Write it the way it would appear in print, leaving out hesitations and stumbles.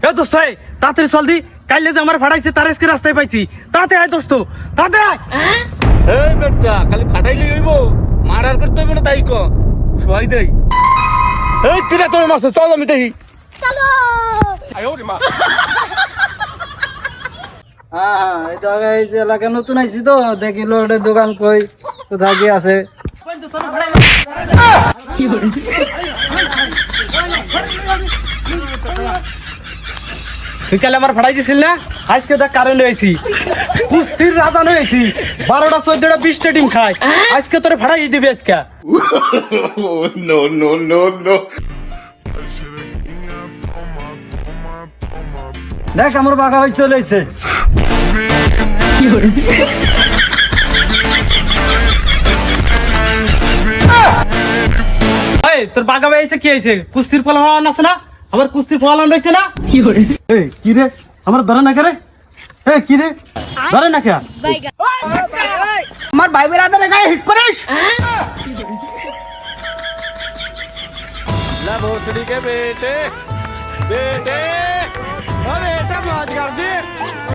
এ দোস্ত এই তাড়াতাড়ি চল দি, কাইলে যে আমার ফাটাইছে তার আজকে রাস্তায় পাইছি। তাড়াতাড়ি আয় দোস্ত, তাড়াতাড়ি আয়। এই বেটা খালি ফাটাইলেই হইব, মারার করতে হইব না, তাই ক সহাই দেই। এই কিরা তোর মারছে, চল আমি দেখি। হ্যাঁ এই জায়গায় এই যে এলাকা নতুন আইছি তো, দেখিল ওটা দোকান কই কোথায় কি আছে। তুই কালে আমার ফাটাই দিছিল না, আজকে দেখ কারেন্ট হয়েছি, কুস্তির রাজা হয়েছি, 12টা 14টা 20টা ডিম খাই, আজকে তোরে ফাটাই দিবি আজকে। No, no, no, no. দেখ আমার বাঘা হয়ে চলে এসে। এই তোর বাগা ভাই এসে কি হয়েছে? কুস্তির ফলান আছে না, আমার কুস্তির ফলান রয়েছে না। এই কি রে আমার ধরে না কে? এই কি রে ধরে না কে? আমার ভাই বেরাদের গায়ে হিট করিস। ला भोसड़ी के बेटे बेटे, ओ बेटा मौज कर दी।